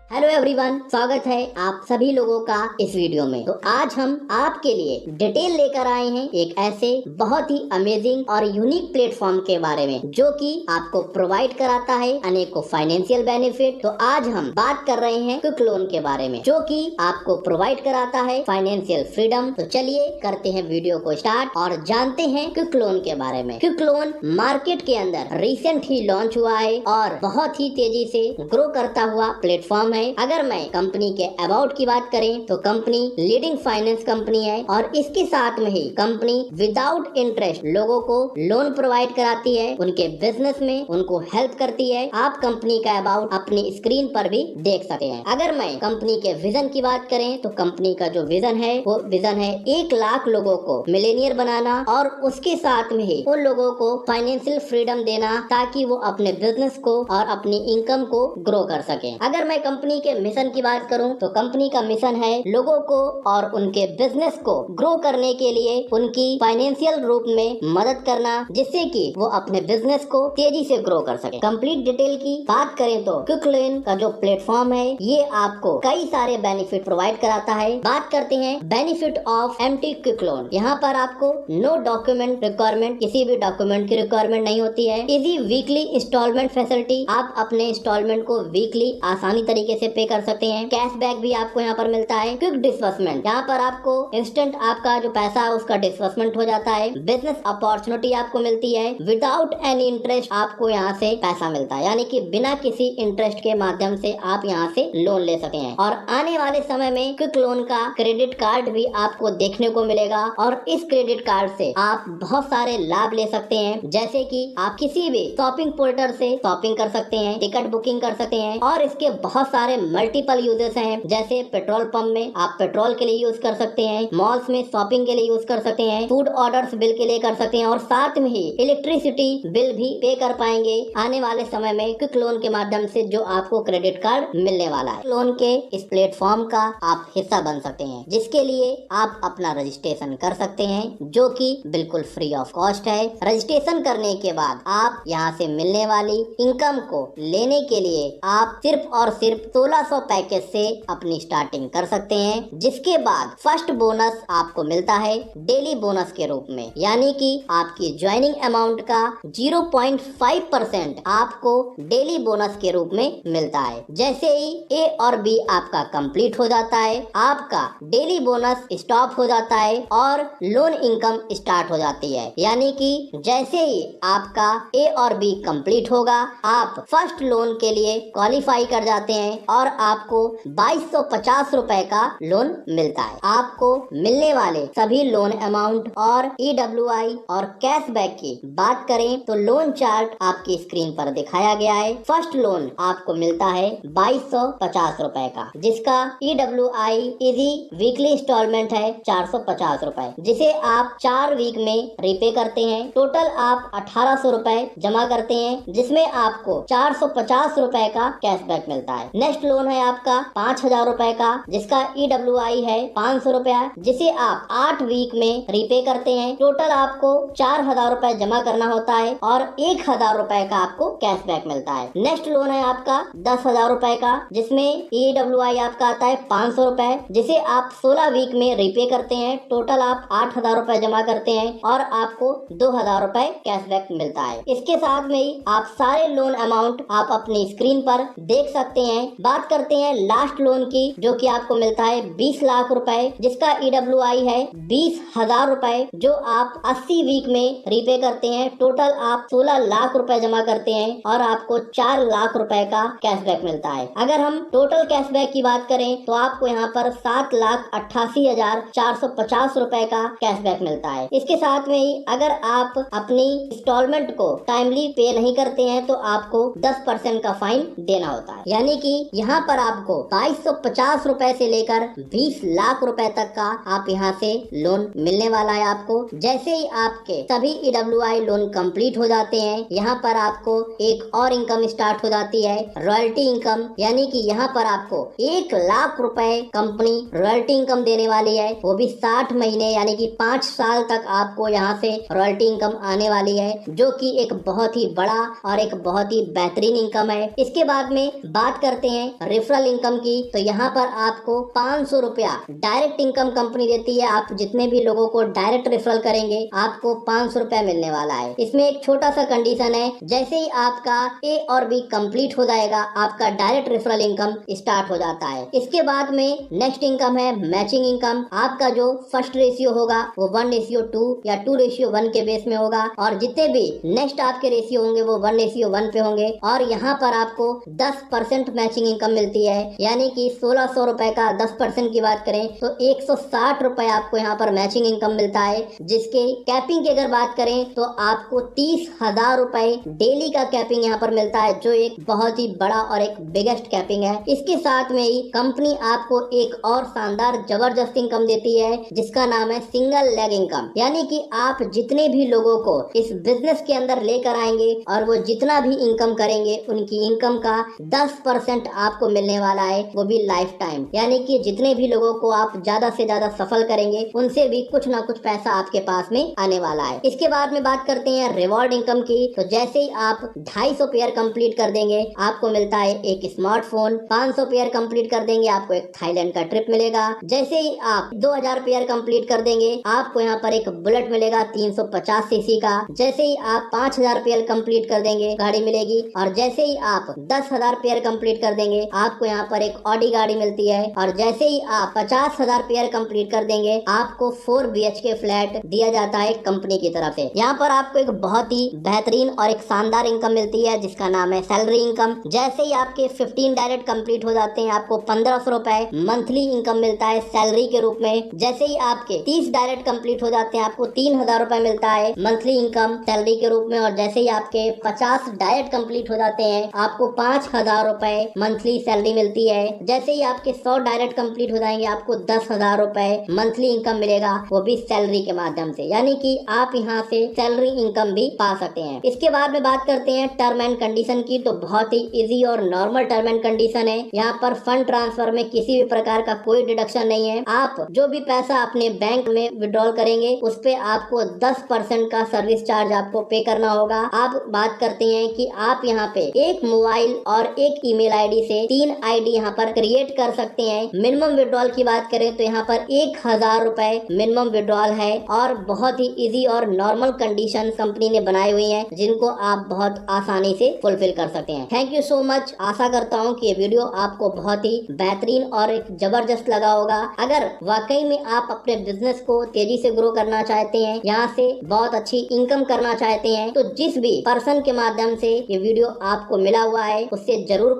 Hello everyone, स्वागत है आप सभी लोगों का इस वीडियो में। तो आज हम आपके लिए डिटेल लेकर आए हैं एक ऐसे बहुत ही अमेजिंग और यूनिक प्लेटफॉर्म के बारे में जो कि आपको प्रोवाइड कराता है अनेकों फाइनेंशियल बेनिफिट। तो आज हम बात कर रहे हैं क्विक लोन के बारे में जो कि आपको प्रोवाइड कराता है फाइनेंशियल फ्रीडम। तो चलिए करते हैं वीडियो को स्टार्ट और जानते हैं क्विक लोन के बारे में। क्विक लोन मार्केट के अंदर रिसेंट ही लॉन्च हुआ है और बहुत ही तेजी से ग्रो करता हुआ प्लेटफॉर्म है। अगर मैं कंपनी के अबाउट की बात करें तो कंपनी लीडिंग फाइनेंस कंपनी है और इसके साथ में ही कंपनी विदाउट इंटरेस्ट लोगों को लोन प्रोवाइड कराती है, उनके बिजनेस में उनको हेल्प करती है। आप कंपनी का अबाउट अपनी स्क्रीन पर भी देख सकते हैं। अगर मैं कंपनी के विजन की बात करें तो कंपनी का जो विजन है वो विजन है 1 लाख लोगों को मिलेनियर बनाना और उसके साथ में ही उन लोगों को फाइनेंशियल फ्रीडम देना ताकि वो अपने बिजनेस को और अपनी इनकम को ग्रो कर सके। अगर मैं कंपनी के मिशन की बात करूं तो कंपनी का मिशन है लोगों को और उनके बिजनेस को ग्रो करने के लिए उनकी फाइनेंशियल रूप में मदद करना जिससे कि वो अपने बिजनेस को तेजी से ग्रो कर सके। कंप्लीट डिटेल की बात करें तो क्विक लोन का जो प्लेटफॉर्म है ये आपको कई सारे बेनिफिट प्रोवाइड कराता है। बात करते हैं benefit of MT quick loan. यहाँ पर आपको नो डॉक्यूमेंट रिक्वायरमेंट, किसी भी डॉक्यूमेंट की रिक्वायरमेंट नहीं होती है। इजी वीकली इंस्टॉलमेंट फैसिलिटी, आप अपने इंस्टॉलमेंट को वीकली आसानी तरीके से पे कर सकते हैं। कैशबैक भी आपको यहाँ पर मिलता है। क्विक डिस्बर्समेंट, यहाँ पर आपको इंस्टेंट आपका जो पैसा है उसका डिस्बर्समेंट हो जाता है। बिजनेस अपॉर्चुनिटी आपको मिलती है विदाउट एनी इंटरेस्ट, आपको यहाँ से पैसा मिलता है, यानी कि बिना किसी इंटरेस्ट के माध्यम से आप यहाँ से लोन ले सकते हैं। और आने वाले समय में क्विक लोन का क्रेडिट कार्ड भी आपको देखने को मिलेगा और इस क्रेडिट कार्ड से आप बहुत सारे लाभ ले सकते हैं, जैसे कि आप किसी भी शॉपिंग पोर्टल से शॉपिंग कर सकते हैं, टिकट बुकिंग कर सकते हैं और इसके बहुत सारे मल्टीपल यूजेस हैं। जैसे पेट्रोल पंप में आप पेट्रोल के लिए यूज कर सकते हैं, मॉल्स में शॉपिंग के लिए यूज कर सकते हैं, फूड ऑर्डर्स बिल के लिए कर सकते हैं और साथ में ही इलेक्ट्रिसिटी बिल भी पे कर पाएंगे आने वाले समय में क्विक लोन के माध्यम से जो आपको क्रेडिट कार्ड मिलने वाला है। लोन के इस प्लेटफॉर्म का आप हिस्सा बन सकते हैं जिसके लिए आप अपना रजिस्ट्रेशन कर सकते हैं जो कि बिल्कुल फ्री ऑफ कॉस्ट है। रजिस्ट्रेशन करने के बाद आप यहाँ से मिलने वाली इनकम को लेने के लिए आप सिर्फ और सिर्फ 1600 पैकेज से अपनी स्टार्टिंग कर सकते हैं, जिसके बाद फर्स्ट बोनस आपको मिलता है डेली बोनस के रूप में, यानी कि आपकी ज्वाइनिंग अमाउंट का 0.5% आपको डेली बोनस के रूप में मिलता है। जैसे ही ए और बी आपका कंप्लीट हो जाता है आपका डेली बोनस स्टॉप हो जाता है और लोन इनकम स्टार्ट हो जाती है, यानी कि जैसे ही आपका ए और बी कंप्लीट होगा आप फर्स्ट लोन के लिए क्वालिफाई कर जाते हैं और आपको 2250 रुपए का लोन मिलता है। आपको मिलने वाले सभी लोन अमाउंट और EWI और कैशबैक की बात करें तो लोन चार्ट आपकी स्क्रीन पर दिखाया गया है। फर्स्ट लोन आपको मिलता है 2250 रुपए का, जिसका EWI इजी वीकली इंस्टॉलमेंट है 450 रुपए, जिसे आप 4 वीक में रिपे करते हैं। टोटल आप 1800 रुपए जमा करते हैं जिसमें आपको 450 रुपए का कैशबैक मिलता है। नेक्स्ट लोन है आपका 5000 रुपए का, जिसका EWI है 500 रुपया, जिसे आप 8 वीक में रिपे करते हैं। टोटल आपको 4000 रुपए जमा करना होता है और 1000 रुपए का आपको कैशबैक मिलता है। नेक्स्ट लोन है आपका 10,000 रुपए का, जिसमें EWI आपका आता है 500 रुपए, जिसे आप 16 वीक में रिपे करते हैं। टोटल आप 8000 रुपए जमा करते हैं और आपको 2000 रुपए कैशबैक मिलता है। इसके साथ में ही आप सारे लोन अमाउंट आप अपनी स्क्रीन पर देख सकते हैं। बात करते हैं लास्ट लोन की, जो कि आपको मिलता है 20 लाख रुपए, जिसका EWI है 20,000 रुपए, जो आप 80 वीक में रिपे करते हैं। टोटल आप 16 लाख रुपए जमा करते हैं और आपको 4 लाख रुपए का कैशबैक मिलता है। अगर हम टोटल कैशबैक की बात करें तो आपको यहाँ पर 7,88,450 रुपए का कैशबैक मिलता है। इसके साथ में ही अगर आप अपनी इंस्टॉलमेंट को टाइमली पे नहीं करते हैं तो आपको 10% का फाइन देना होता है, यानी कि यहाँ पर आपको 2250 रुपए से लेकर 20 लाख रुपए तक का आप यहाँ से लोन मिलने वाला है आपको। जैसे ही आपके सभी EWI लोन कंप्लीट हो जाते हैं यहाँ पर आपको एक और इनकम स्टार्ट हो जाती है, रॉयल्टी इनकम, यानी कि यहाँ पर आपको 1 लाख रुपए कंपनी रॉयल्टी इनकम देने वाली है, वो भी 60 महीने यानी कि 5 साल तक आपको यहाँ से रॉयल्टी इनकम आने वाली है, जो कि एक बहुत ही बड़ा और एक बहुत ही बेहतरीन इनकम है। इसके बाद में बात करते हैं रेफरल इनकम की, तो यहाँ पर आपको 500 रुपया डायरेक्ट इनकम कंपनी देती है। आप जितने भी लोगों को डायरेक्ट रेफरल करेंगे आपको 500 रुपया मिलने वाला है। इसमें एक छोटा सा कंडीशन है, जैसे ही आपका ए और बी कंप्लीट हो जाएगा आपका डायरेक्ट रेफरल इनकम स्टार्ट हो जाता है। इसके बाद में नेक्स्ट इनकम है मैचिंग इनकम। आपका जो फर्स्ट रेशियो होगा वो 1:2 या 2:1 के बेस में होगा, और जितने भी नेक्स्ट आपके रेशियो होंगे वो 1:1 पे होंगे। और यहाँ पर आपको 10% मैचिंग इनकम मिलती है, यानी कि 1600 रुपए का 10% की बात करें तो 160 रुपए आपको यहाँ पर मैचिंग इनकम मिलता है। जिसके कैपिंग की अगर बात करें तो आपको 30,000 रुपए डेली का कैपिंग यहाँ पर मिलता है, जो एक बहुत ही बड़ा और एक बिगेस्ट कैपिंग है। इसके साथ में ही कंपनी आपको एक और शानदार जबरदस्त इनकम देती है जिसका नाम है सिंगल लेग इनकम, यानी कि आप जितने भी लोगों को इस बिजनेस के अंदर लेकर आएंगे और वो जितना भी इनकम करेंगे उनकी इनकम का 10% आपको मिलने वाला है, वो भी लाइफ टाइम। यानी कि जितने भी लोगों को आप ज्यादा से ज्यादा सफल करेंगे उनसे भी कुछ ना कुछ पैसा आपके पास में आने वाला है। इसके बाद में बात करते हैं रिवॉर्ड इनकम की, तो जैसे ही आप 250 पेयर कंप्लीट कर देंगे आपको मिलता है एक स्मार्टफोन। 500 पेयर कंप्लीट कर देंगे आपको एक थाईलैंड का ट्रिप मिलेगा। जैसे ही आप 2000 पेयर कंप्लीट कर देंगे आपको यहाँ पर एक बुलेट मिलेगा 350 सीसी का। जैसे ही आप 5000 पेयर कंप्लीट कर देंगे गाड़ी मिलेगी, और जैसे ही आप 10,000 पेयर कंप्लीट कर देंगे आपको यहाँ पर एक ऑडी गाड़ी मिलती है। और जैसे ही आप 50,000 पेयर कंप्लीट कर देंगे आपको 4 BHK फ्लैट दिया जाता है कंपनी की तरफ से। यहाँ पर आपको एक बहुत ही बेहतरीन और एक शानदार इनकम मिलती है जिसका नाम है सैलरी इनकम। जैसे ही आपके 15 डायरेक्ट कंप्लीट हो जाते हैं आपको 1500 रुपए मंथली इनकम मिलता है सैलरी के रूप में। जैसे ही आपके 30 डायरेक्ट कंप्लीट हो जाते हैं आपको 3000 रुपए मिलता है मंथली इनकम सैलरी के रूप में। और जैसे ही आपके 50 डायरेक्ट कंप्लीट हो जाते हैं आपको 5000 रुपए मंथली सैलरी मिलती है। जैसे ही आपके 100 डायरेक्ट कंप्लीट हो जाएंगे आपको 10,000 रुपए मंथली इनकम मिलेगा, वो भी सैलरी के माध्यम से। यानी कि आप यहाँ से सैलरी इनकम भी पा सकते हैं। इसके बाद में बात करते हैं टर्म एंड कंडीशन की, तो बहुत ही इजी और नॉर्मल टर्म एंड कंडीशन है। यहाँ पर फंड ट्रांसफर में किसी भी प्रकार का कोई डिडक्शन नहीं है। आप जो भी पैसा अपने बैंक में विड्रॉल करेंगे उस पे आपको 10% का सर्विस चार्ज आपको पे करना होगा। आप बात करते हैं कि आप यहाँ पे एक मोबाइल और एक ईमेल आईडी से 3 आईडी यहाँ पर क्रिएट कर सकते हैं। मिनिमम विड्रॉल की बात करें तो यहाँ पर 1000 रुपए मिनिमम विड्रॉल है, और बहुत ही इजी और नॉर्मल कंडीशन कंपनी ने बनाई हुई है जिनको आप बहुत आसानी से फुलफिल कर सकते हैं। Thank you so much. आशा करता हूँ कि ये वीडियो आपको बहुत ही बेहतरीन और एक जबरदस्त लगा होगा। अगर वाकई में आप अपने बिजनेस को तेजी से ग्रो करना चाहते हैं, यहाँ से बहुत अच्छी इनकम करना चाहते हैं, तो जिस भी पर्सन के माध्यम से ये वीडियो आपको मिला हुआ है उससे जरूर